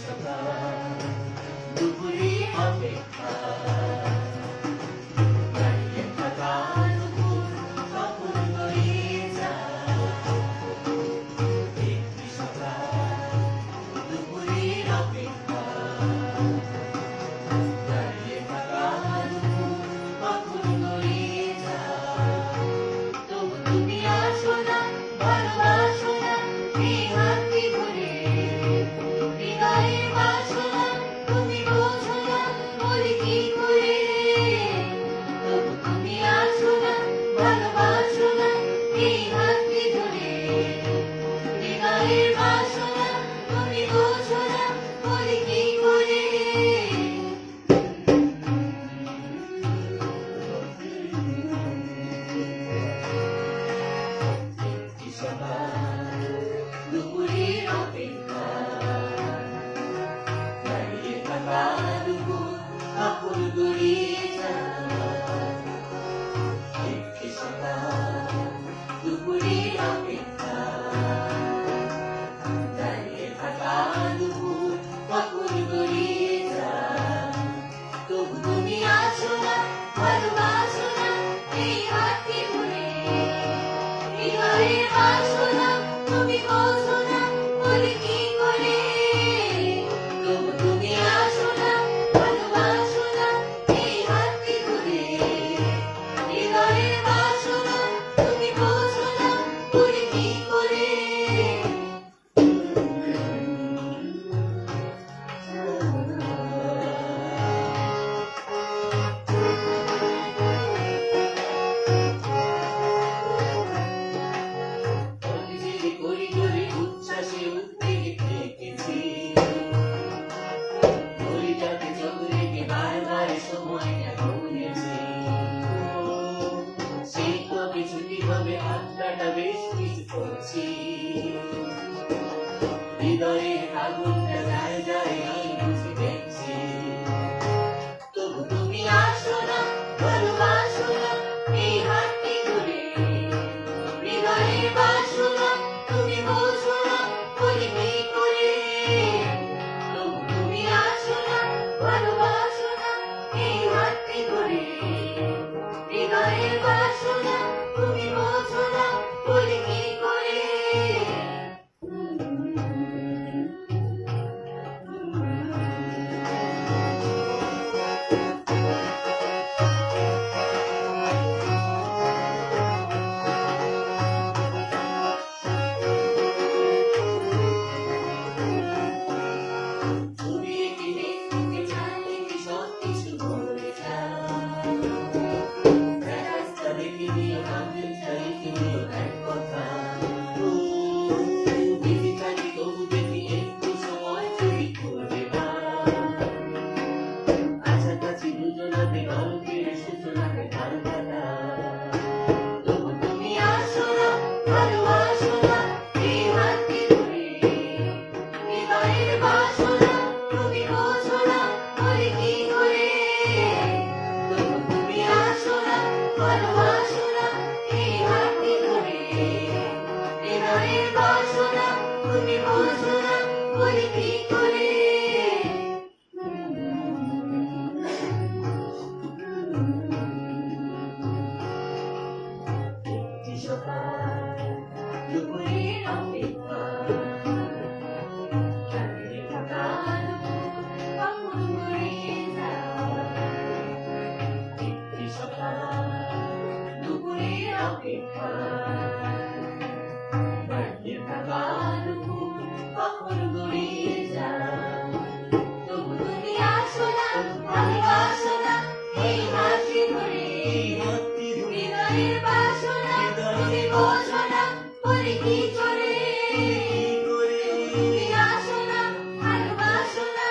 সকাল দুপুরে অপেক্ষা দাঁড়িয়ে থাকা দুপুর কখন গড়িয়ে যায় একটি সকাল দুপুরের অপেক্ষা দাঁড়িয়ে থাকা দুপুর কখন গড়িয়ে যায় তবু তুমি আসো না ভালোবাসো না এই হাতটি ধরে হৃদয়ের বাসনা তুমি বোঝো না বলি কি করে তবু তুমি আসো না ভালোবাসো না এই হাতটি ধরে হৃদয়ের বাসনা তুমি বোঝো না বলি কি করে একটি সকাল দুপুরের অপেক্ষা দাঁড়িয়ে থাকা দুপুর কখন গড়িয়ে যায় একটি সকাল দুপুরের অপেক্ষা দাঁড়িয়ে থাকা দুপুর কখন গড়িয়ে যায় তবু তুমি আসো না ভালোবাসো না এই হাতটি ধরে হৃদয়ের বাসনা তুমি বোঝো না বলি কি করে তবু তুমি আসো না ভালোবাসো না এই হাতটি ধরে হৃদয়ের বাসনা তুমি বোঝো না বলি কি করে অভিযোগে করিডোরে উচ্ছ্বাসে উদ্বেগে থেকেছি ঘড়িটাকে চোখ রেখে বারবার সময়টা গুনেছি সেই কবে ছুটি হবে আত্মাটা বেশ কিছু করছি হৃদয়ের আগুনটা যায় যায় এই বুঝে দেখছি তবু তুমি আসো না ভালোবাসো না এই হাতটি ধরে হৃদয়ের বাসনা তুমি বোঝো না বলি কি করে তবু তুমি আসো না ভালোবাসো না এই হাতটি ধরে হৃদয়ের বাসনা তুমি বোঝো না বলি কি করে ছবি এঁকে দেখতে চাইলে কি সব কিছু ভুলে যায় রাস্তা দেখে নিয়ে ভাবতে চাই তুমি এক কথা বিধি থাকি তবু দেখি একটু সময় চুরি করে কাছাকাছি দুজনাতে গল্পের সূচনাকে ধার কাটা তবু তুমি আসো না ভালোবাসো না এই হাতটি ধরে হৃদয়ের বাসনা তুমি বোঝো না বলি কি করে তবু তুমি আসো না ভালোবাসো না এই হাতটি ধরে হৃদয়ের বাসনা তুমি বোঝো না বলি কি করে একটি সকাল দুপুরের অপেক্ষা দাঁড়িয়ে থাকা দুপুর কখন গড়িয়ে যায় একটি সকাল দুপুরের অপেক্ষা দাঁড়িয়ে থাকা দুপুর কখন গড়িয়ে যায় তবু তুমি আসো না ভালোবাসো না এই হাতটি ধরে হৃদয়ের বাসনা তুমি বোঝো না বলি কি করে তুমি আসো না ভালোবাসো না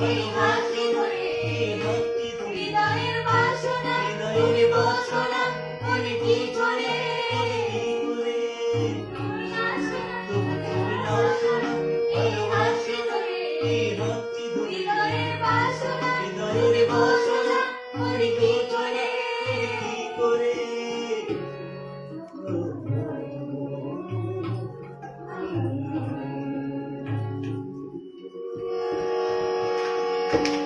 এই হাতটি ধরে হৃদয়ের বাসনা তুমি বোঝো না বলি কি করে তুমি আসো না ভালোবাসো না এই হাতটি ধরে হৃদয়ের বাসনা তুমি বোঝো না বলি কি করে ধরে